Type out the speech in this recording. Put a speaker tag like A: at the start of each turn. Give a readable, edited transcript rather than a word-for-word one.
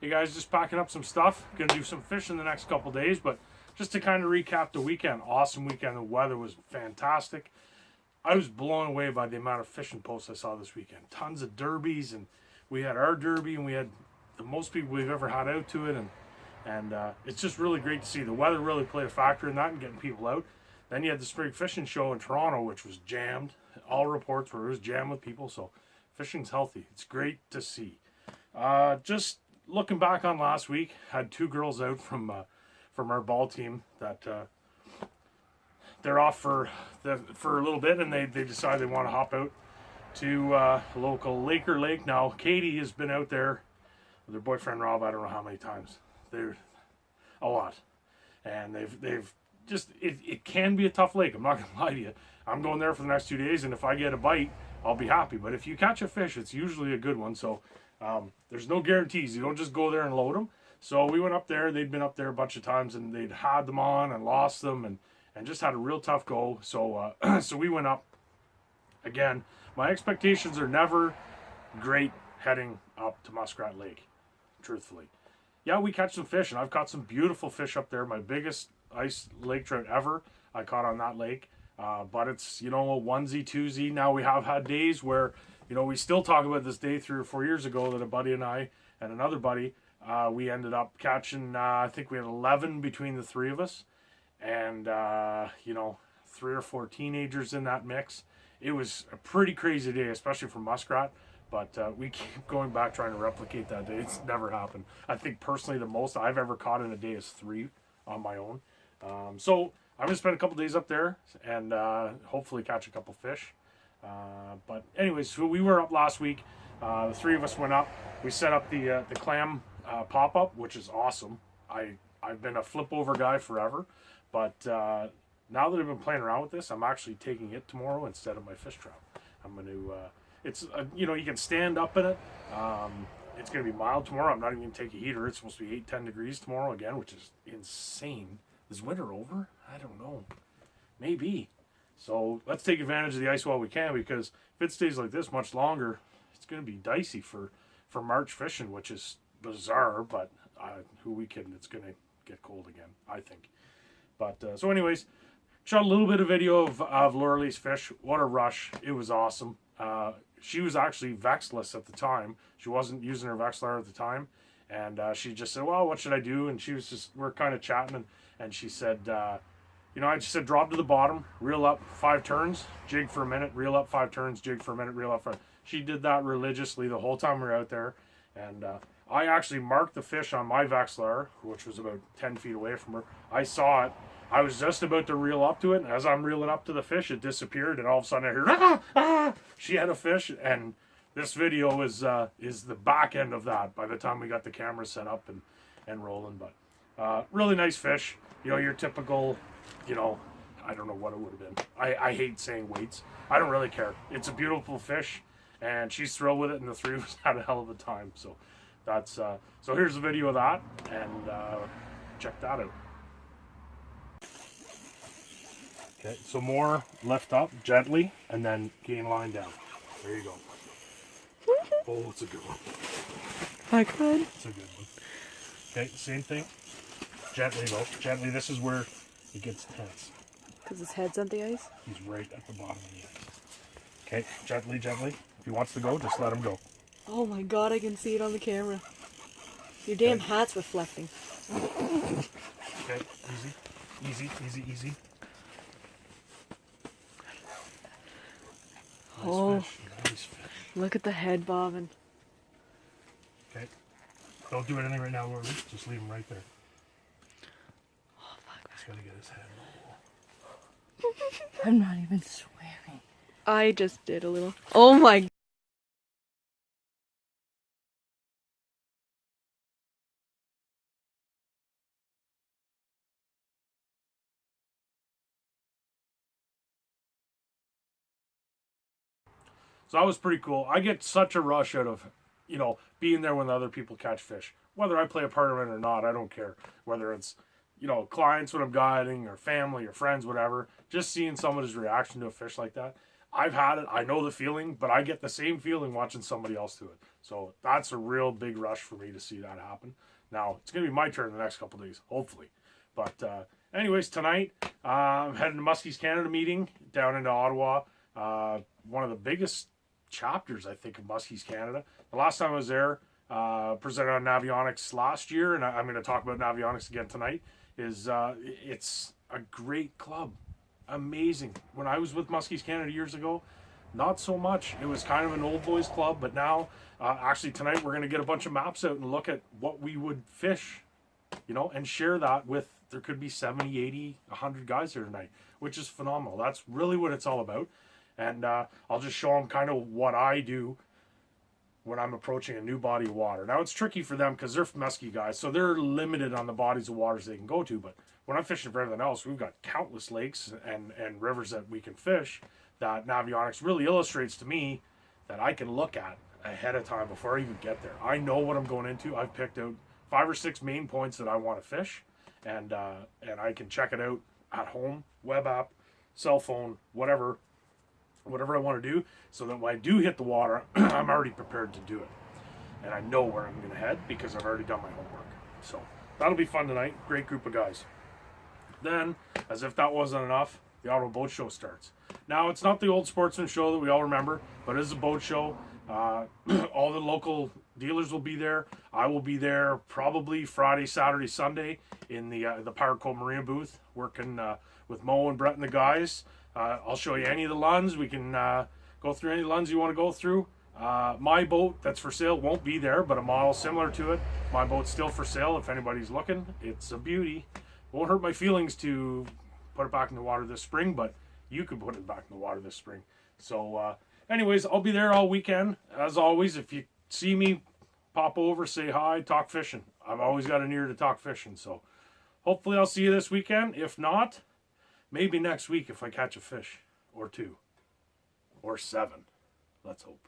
A: Hey guys, just packing up some stuff. Gonna do some fishing the next couple days, but just to kind of recap the weekend. Awesome weekend. The weather was fantastic. I was blown away by the amount of fishing posts I saw this weekend. Tons of derbies, and we had our derby, and we had the most people we've ever had out to it, and it's just really great to see. The weather really played a factor in that and getting people out. Then you had the spring fishing show in Toronto, which was jammed. All reports were it was jammed with people, so fishing's healthy. It's great to see. Just looking back on last week, had two girls out from our ball team that they're off for a little bit, and they decide they want to hop out to a local lake or lake. Now Katie has been out there with her boyfriend Rob. I don't know how many times. They're a lot, and they've just it can be a tough lake. I'm not gonna lie to you. I'm going there for the next 2 days, and if I get a bite, I'll be happy. But if you catch a fish, it's usually a good one. So there's no guarantees. You don't just go there and load them. So we went up there. They'd been up there a bunch of times, and they'd had them on and lost them, and just had a real tough go. So so we went up again. My expectations are never great heading up to Muskrat Lake, truthfully. Yeah, we catch some fish, and I've caught some beautiful fish up there. My biggest ice lake trout ever I caught on that lake. But it's, you know, a onesie, twosie. Now we have had days where, you know, we still talk about this day 3 or 4 years ago that a buddy and I and another buddy, we ended up catching, I think we had 11 between the three of us. And, you know, 3 or 4 teenagers in that mix. It was a pretty crazy day, especially for muskrat. But we keep going back trying to replicate that day. It's never happened. I think personally the most I've ever caught in a day is 3 on my own. So I'm going to spend a couple days up there and hopefully catch a couple fish. But anyways, so we were up last week. The 3 of us went up. We set up the clam pop-up, which is awesome. I've been a flip-over guy forever. But now that I've been playing around with this, I'm actually taking it tomorrow instead of my fish trap. I'm going to... it's, you know, you can stand up in it. It's going to be mild tomorrow. I'm not even going to take a heater. It's supposed to be 8-10 degrees tomorrow again, which is insane. Is winter over? I don't know. Maybe. So let's take advantage of the ice while we can, because if it stays like this much longer, it's going to be dicey for March fishing, which is bizarre, but who we kidding? It's going to get cold again, I think. But so anyways, shot a little bit of video of Laurelie's fish. What a rush. It was awesome. She was actually vexless at the time. She wasn't using her Vexlar at the time. And she just said, well, what should I do? And she was just, we're kind of chatting. And she said, you know, I just said, drop to the bottom, reel up 5 turns, jig for a minute, reel up 5 turns, jig for a minute, reel up 5. She did that religiously the whole time we were out there. And I actually marked the fish on my Vexlar, which was about 10 feet away from her. I saw it. I was just about to reel up to it, and as I'm reeling up to the fish, it disappeared, and all of a sudden I heard, ah, ah! She had a fish, and this video is the back end of that by the time we got the camera set up and rolling. But really nice fish. You know, your typical, you know, I don't know what it would have been. I hate saying weights. I don't really care. It's a beautiful fish, and she's thrilled with it, and the 3 of us had a hell of a time. So that's so here's a video of that, and check that out. Okay, so more lift up gently and then gain line down. There you go. Oh, it's a good one.
B: I could.
A: It's a good one. Okay, same thing. Gently though. Gently. This is where it gets tense.
B: Because his head's on the ice?
A: He's right at the bottom of the ice. Okay, gently, gently. If he wants to go, just let him go.
B: Oh my god, I can see it on the camera. Your damn hat's reflecting.
A: Okay, easy. Easy, easy, easy. Nice
B: oh,
A: fish. Nice fish.
B: Look at the head bobbing.
A: Okay. Don't do anything right now, Lori. Just leave him right there.
B: Oh, fuck.
A: He's gotta get his head.
C: I'm not even swearing.
B: I just did a little. Oh my.
A: So that was pretty cool. I get such a rush out of, you know, being there when other people catch fish. Whether I play a part in it or not, I don't care. Whether it's, you know, clients when I'm guiding or family or friends, whatever. Just seeing somebody's reaction to a fish like that. I've had it. I know the feeling, but I get the same feeling watching somebody else do it. So that's a real big rush for me to see that happen. Now, it's going to be my turn the next couple days, hopefully. But anyways, tonight, I'm heading to Muskies Canada meeting down into Ottawa. One of the biggest chapters, I think, of Muskies Canada. The last time I was there, presented on Navionics last year, and I'm going to talk about Navionics again tonight, is it's a great club. Amazing. When I was with Muskies Canada years ago, not so much. It was kind of an old boys club, but now, actually tonight, we're going to get a bunch of maps out and look at what we would fish, and share that with, there could be 70, 80, 100 guys there tonight, which is phenomenal. That's really what it's all about. And I'll just show them kind of what I do when I'm approaching a new body of water. Now, it's tricky for them because they're musky guys, so they're limited on the bodies of waters they can go to. But when I'm fishing for everything else, we've got countless lakes and rivers that we can fish that Navionics really illustrates to me that I can look at ahead of time before I even get there. I know what I'm going into. I've picked out 5 or 6 main points that I want to fish, and I can check it out at home, web app, cell phone, whatever I want to do, so that when I do hit the water, I'm already prepared to do it. And I know where I'm going to head because I've already done my homework. So that'll be fun tonight. Great group of guys. Then, as if that wasn't enough, the Ottawa Boat Show starts. Now, it's not the old sportsman show that we all remember, but it is a boat show. All the local dealers will be there. I will be there probably Friday, Saturday, Sunday in the Pirate Cove Marina booth, working with Mo and Brett and the guys. I'll show you any of the lunds. We can go through any lunds you want to go through. My boat that's for sale won't be there, but a model similar to it. My boat's still for sale if anybody's looking. It's a beauty. Won't hurt my feelings to put it back in the water this spring, but you can put it back in the water this spring. So anyways, I'll be there all weekend. As always, if you see me, pop over, say hi, talk fishing. I've always got an ear to talk fishing. So hopefully I'll see you this weekend. If not, maybe next week if I catch a fish or 2 or 7. Let's hope.